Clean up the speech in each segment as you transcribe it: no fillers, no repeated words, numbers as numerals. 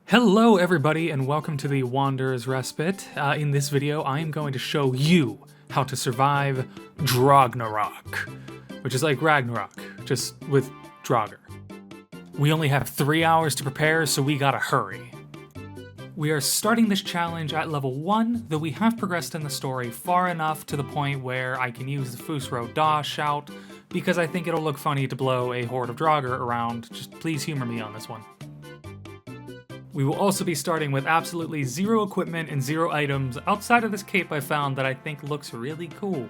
Hello everybody and welcome to the Wanderer's Respite. In this video I am going to show you how to survive Draugnarok, which is like Ragnarok, just with Draugr. We only have 3 hours to prepare, so we gotta hurry. We are starting this challenge at level 1, though we have progressed in the story far enough to the point where I can use the Fusro Da shout, because I think it'll look funny to blow a horde of Draugr around. Just please humor me on this one. We will also be starting with absolutely zero equipment and zero items outside of this cape I found that I think looks really cool.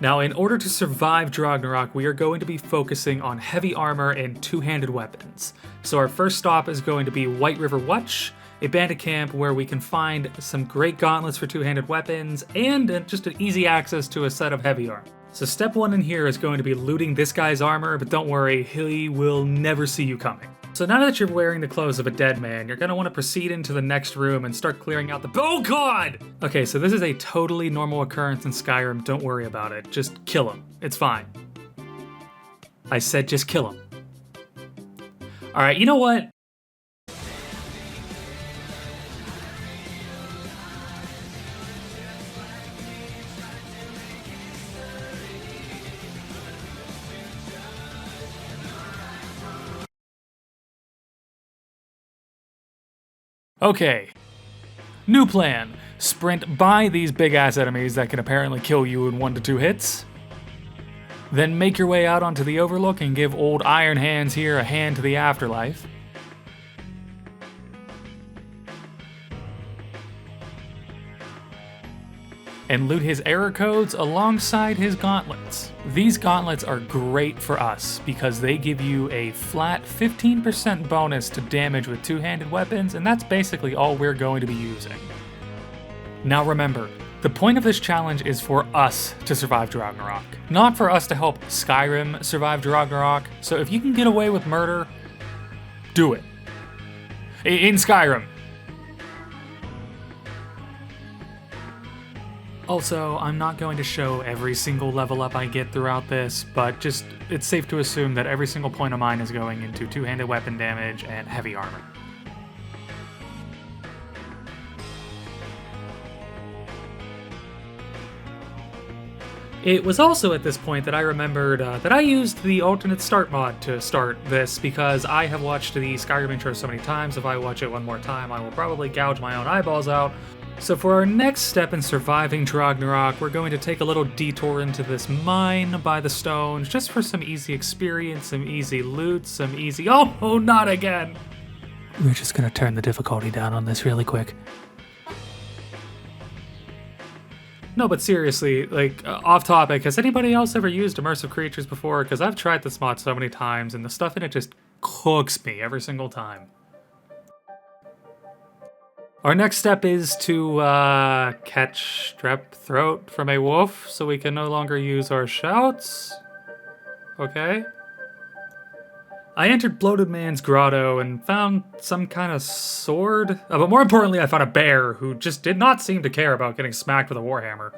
Now, in order to survive Draugnarok, we are going to be focusing on heavy armor and two-handed weapons. So our first stop is going to be White River Watch, a bandit camp where we can find some great gauntlets for two-handed weapons and just an easy access to a set of heavy armor. So step 1 in here is going to be looting this guy's armor, but don't worry, he will never see you coming. So now that you're wearing the clothes of a dead man, you're going to want to proceed into the next room and start clearing out the— Oh god! Okay, so this is a totally normal occurrence in Skyrim, don't worry about it. Just kill him. It's fine. I said just kill him. Alright, you know what? Okay, new plan. Sprint by these big-ass enemies that can apparently kill you in 1 to 2 hits. Then make your way out onto the overlook and give old Iron Hands here a hand to the afterlife. And loot his error codes alongside his gauntlets. These gauntlets are great for us because they give you a flat 15% bonus to damage with two-handed weapons, and that's basically all we're going to be using. Now remember, the point of this challenge is for us to survive Draugnarok, not for us to help Skyrim survive Draugnarok, so if you can get away with murder, do it. In Skyrim. Also, I'm not going to show every single level up I get throughout this, but it's safe to assume that every single point of mine is going into two-handed weapon damage and heavy armor. It was also at this point that I remembered that I used the alternate start mod to start this, because I have watched the Skyrim intro so many times. If I watch it one more time, I will probably gouge my own eyeballs out. So for our next step in surviving Draugnarok, we're going to take a little detour into this mine by the stones, just for some easy experience, some easy loot, some easy— Oh, not again! We're just gonna turn the difficulty down on this really quick. No, but seriously, like, off topic, has anybody else ever used immersive creatures before? Because I've tried this mod so many times, and the stuff in it just cooks me every single time. Our next step is to catch strep throat from a wolf, so we can no longer use our shouts. Okay. I entered Bloated Man's grotto and found some kind of sword. But more importantly, I found a bear who just did not seem to care about getting smacked with a warhammer.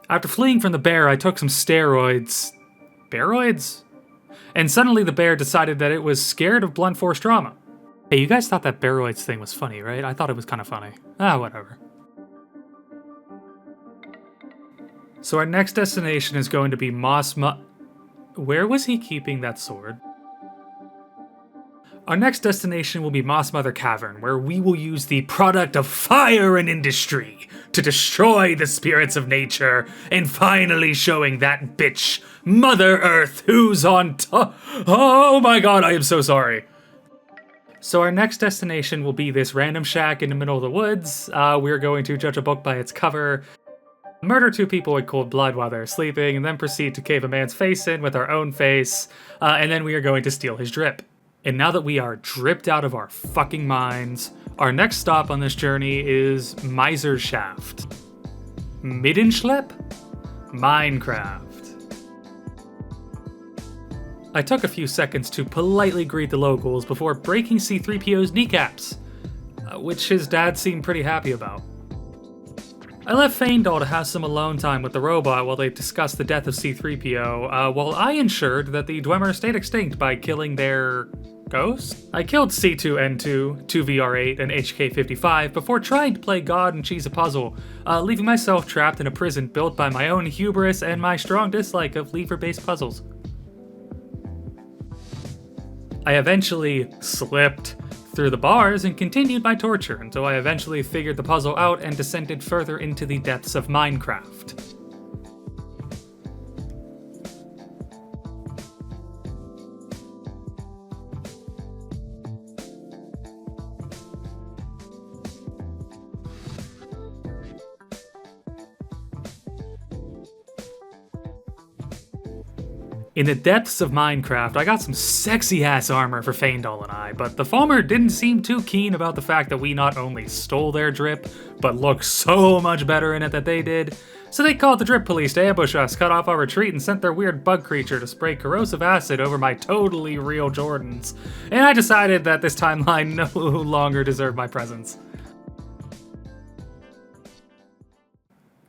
After fleeing from the bear, I took some steroids. Bearoids? And suddenly the bear decided that it was scared of blunt force trauma. Hey, you guys thought that Bearoids thing was funny, right? I thought it was kind of funny. Whatever. So our next destination is going to be Where was he keeping that sword? Our next destination will be Moss Mother Cavern, where we will use the product of fire and industry to destroy the spirits of nature, and finally showing that bitch, Mother Earth, who's on top. Oh my god, I am so sorry. So our next destination will be this random shack in the middle of the woods. We're going to judge a book by its cover, murder 2 people in cold blood while they're sleeping, and then proceed to cave a man's face in with our own face, and then we are going to steal his drip. And now that we are dripped out of our fucking minds, our next stop on this journey is Miser's Shaft. Middenschlepp? Minecraft. I took a few seconds to politely greet the locals before breaking C-3PO's kneecaps, which his dad seemed pretty happy about. I left Faendal to have some alone time with the robot while they discussed the death of C-3PO, while I ensured that the Dwemer stayed extinct by killing their Ghost? I killed C2N2, 2VR8, and HK55 before trying to play God and cheese a puzzle, leaving myself trapped in a prison built by my own hubris and my strong dislike of lever-based puzzles. I eventually slipped through the bars and continued my torture until I eventually figured the puzzle out and descended further into the depths of Minecraft. In the depths of Minecraft, I got some sexy-ass armor for Faendal and I, but the Falmer didn't seem too keen about the fact that we not only stole their drip, but looked so much better in it that they did, so they called the drip police to ambush us, cut off our retreat, and sent their weird bug creature to spray corrosive acid over my totally real Jordans. And I decided that this timeline no longer deserved my presence.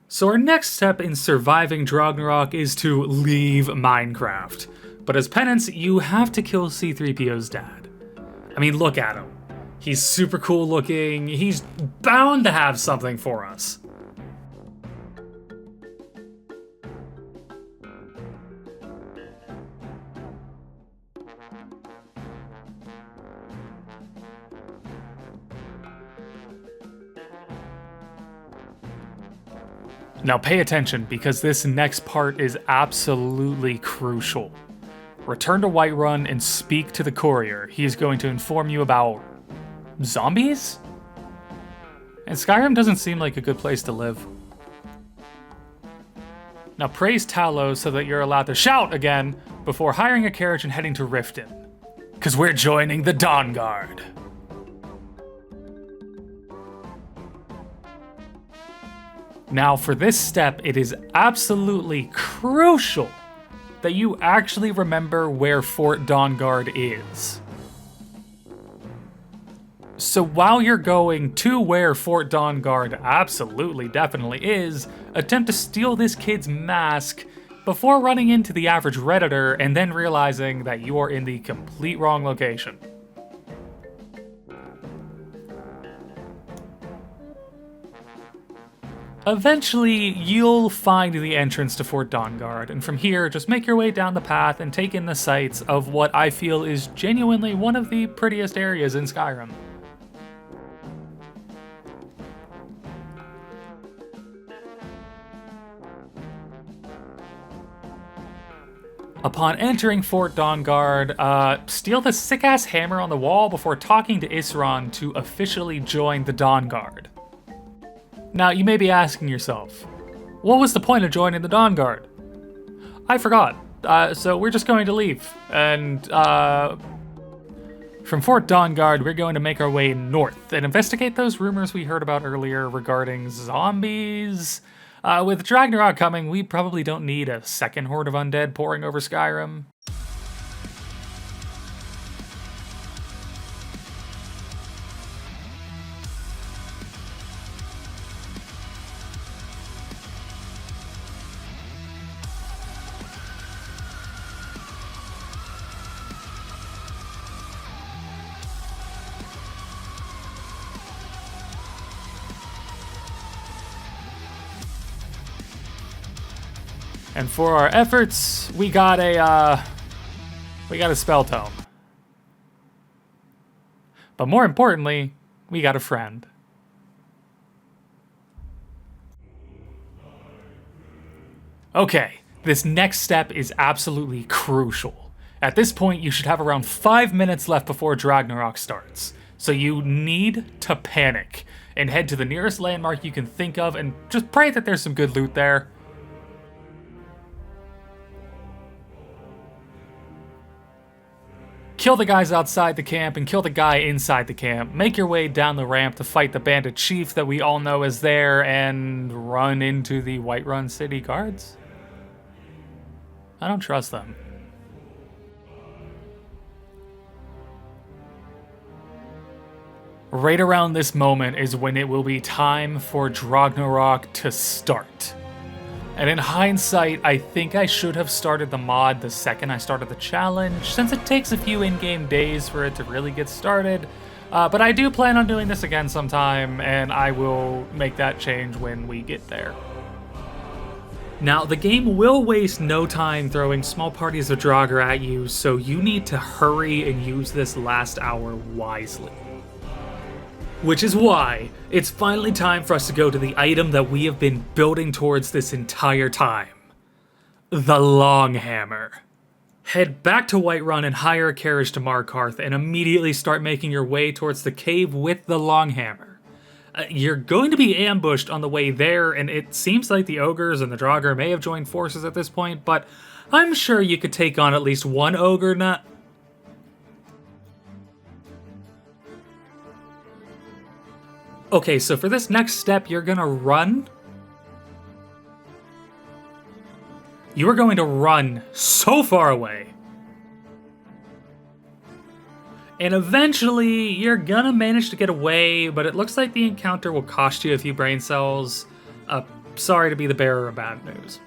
So our next step in surviving Draugnarok is to leave Minecraft. But as penance, you have to kill C-3PO's dad. I mean, look at him. He's super cool looking, he's bound to have something for us. Now pay attention, because this next part is absolutely crucial. Return to Whiterun and speak to the courier. He is going to inform you about zombies? And Skyrim doesn't seem like a good place to live. Now praise Talos so that you're allowed to shout again before hiring a carriage and heading to Riften. Because we're joining the Dawnguard. Now, for this step, it is absolutely crucial that you actually remember where Fort Dawnguard is. So while you're going to where Fort Dawnguard absolutely definitely is, attempt to steal this kid's mask before running into the average Redditor and then realizing that you are in the complete wrong location. Eventually, you'll find the entrance to Fort Dawnguard, and from here, just make your way down the path and take in the sights of what I feel is genuinely one of the prettiest areas in Skyrim. Upon entering Fort Dawnguard, steal the sick-ass hammer on the wall before talking to Isran to officially join the Dawnguard. Now, you may be asking yourself, what was the point of joining the Dawnguard? I forgot, so we're just going to leave, and from Fort Dawnguard, we're going to make our way north and investigate those rumors we heard about earlier regarding zombies. With Draugnarok coming, we probably don't need a second horde of undead pouring over Skyrim. And for our efforts, we got a spell tome. But more importantly, we got a friend. Okay, this next step is absolutely crucial. At this point, you should have around 5 minutes left before Draugnarok starts. So you need to panic and head to the nearest landmark you can think of and just pray that there's some good loot there. Kill the guys outside the camp and kill the guy inside the camp. Make your way down the ramp to fight the bandit chief that we all know is there and run into the Whiterun city guards? I don't trust them. Right around this moment is when it will be time for Draugnarok to start. And in hindsight, I think I should have started the mod the second I started the challenge, since it takes a few in-game days for it to really get started. But I do plan on doing this again sometime, and I will make that change when we get there. Now, the game will waste no time throwing small parties of Draugr at you, so you need to hurry and use this last hour wisely. Which is why it's finally time for us to go to the item that we have been building towards this entire time. The Longhammer. Head back to Whiterun and hire a carriage to Markarth and immediately start making your way towards the cave with the Longhammer. You're going to be ambushed on the way there, and it seems like the ogres and the Draugr may have joined forces at this point, but I'm sure you could take on at least one ogre now. Okay, so for this next step, you're gonna run. You are going to run so far away. And eventually, you're gonna manage to get away, but it looks like the encounter will cost you a few brain cells. Sorry to be the bearer of bad news.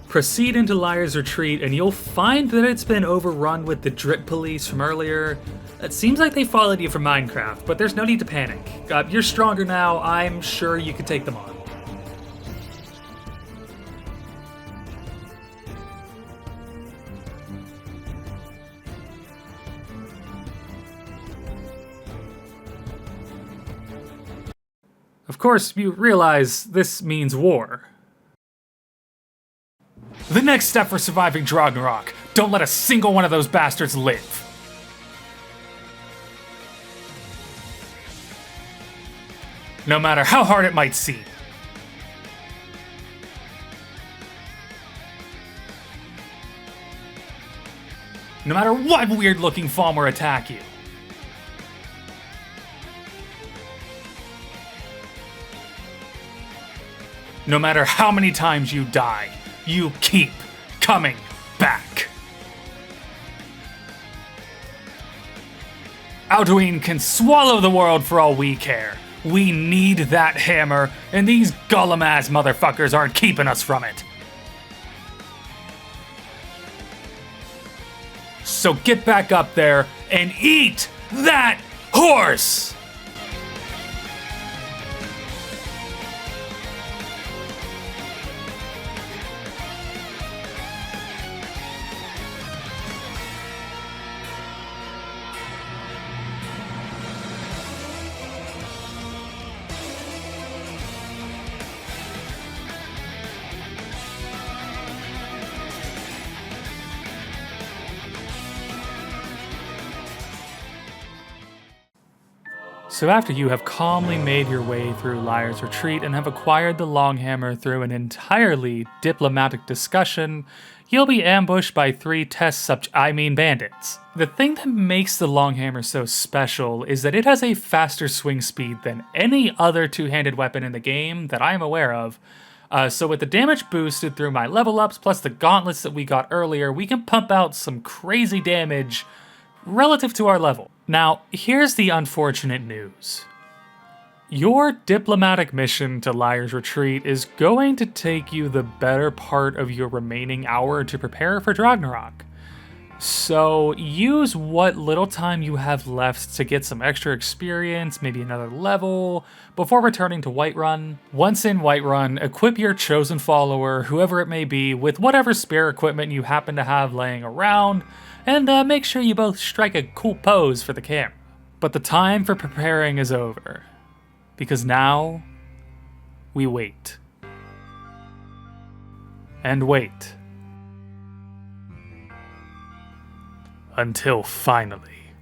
Proceed into Liar's Retreat, and you'll find that it's been overrun with the drip police from earlier. It seems like they followed you from Minecraft, but there's no need to panic. You're stronger now, I'm sure you could take them on. Of course, you realize this means war. The next step for surviving Draugnarok: don't let a single one of those bastards live. No matter how hard it might seem. No matter what weird-looking Falmer attack you. No matter how many times you die, you keep coming back. Alduin can swallow the world for all we care. We need that hammer, and these golem-ass motherfuckers aren't keeping us from it. So get back up there and eat that horse! So after you have calmly made your way through Liar's Retreat and have acquired the Longhammer through an entirely diplomatic discussion, you'll be ambushed by 3 bandits. The thing that makes the Longhammer so special is that it has a faster swing speed than any other two-handed weapon in the game that I am aware of. So with the damage boosted through my level ups plus the gauntlets that we got earlier, we can pump out some crazy damage relative to our level. Now, here's the unfortunate news. Your diplomatic mission to Liar's Retreat is going to take you the better part of your remaining hour to prepare for Draugnarok. So use what little time you have left to get some extra experience, maybe another level, before returning to Whiterun. Once in Whiterun, equip your chosen follower, whoever it may be, with whatever spare equipment you happen to have laying around, and make sure you both strike a cool pose for the camera. But the time for preparing is over, because now we wait. And wait. Until finally.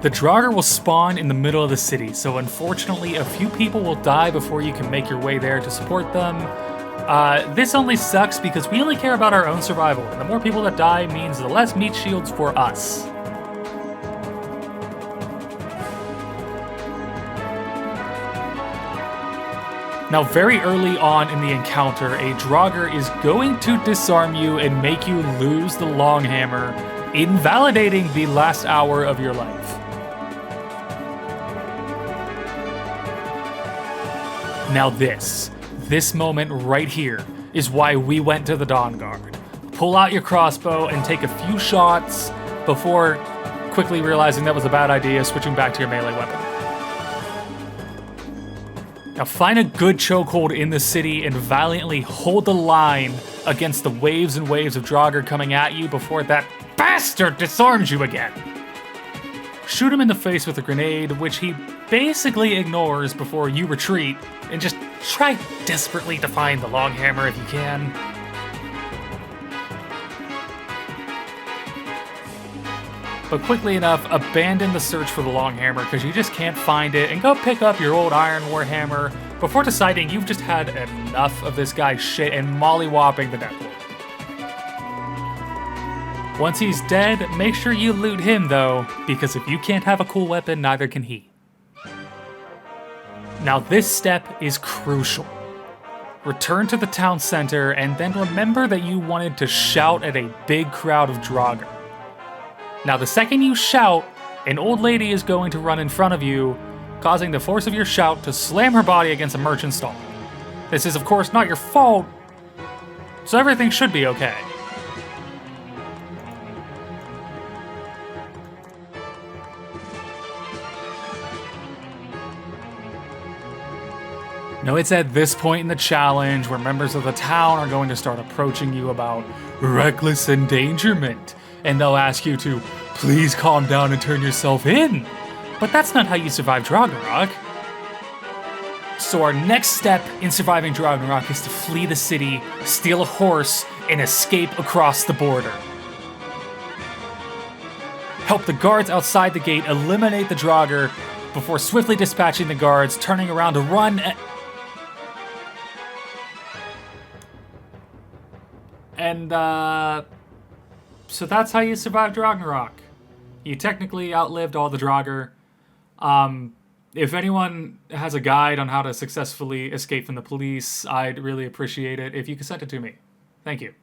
The Draugr will spawn in the middle of the city, so unfortunately a few people will die before you can make your way there to support them. This only sucks because we only care about our own survival, and the more people that die means the less meat shields for us. Now, very early on in the encounter, a Draugr is going to disarm you and make you lose the Longhammer, invalidating the last hour of your life. Now this moment right here is why we went to the Dawnguard. Pull out your crossbow and take a few shots before quickly realizing that was a bad idea, switching back to your melee weapon. Now find a good chokehold in the city and valiantly hold the line against the waves and waves of Draugr coming at you before that bastard disarms you again. Shoot him in the face with a grenade, which he basically ignores before you retreat, and just try desperately to find the long hammer if you can. But quickly enough, abandon the search for the long hammer because you just can't find it, and go pick up your old Iron War hammer before deciding you've just had enough of this guy's shit and mollywopping the Death Lord. Once he's dead, make sure you loot him though, because if you can't have a cool weapon, neither can he. Now this step is crucial. Return to the town center and then remember that you wanted to shout at a big crowd of Draugr. Now the second you shout, an old lady is going to run in front of you, causing the force of your shout to slam her body against a merchant stall. This is of course not your fault, so everything should be okay. Now it's at this point in the challenge where members of the town are going to start approaching you about reckless endangerment, and they'll ask you to please calm down and turn yourself in. But that's not how you survive Draugnarok. So our next step in surviving Draugnarok is to flee the city, steal a horse, and escape across the border. Help the guards outside the gate eliminate the Draugr before swiftly dispatching the guards, turning around to run so that's how you survive Draugnarok. You technically outlived all the Draugr. If anyone has a guide on how to successfully escape from the police, I'd really appreciate it if you could send it to me. Thank you.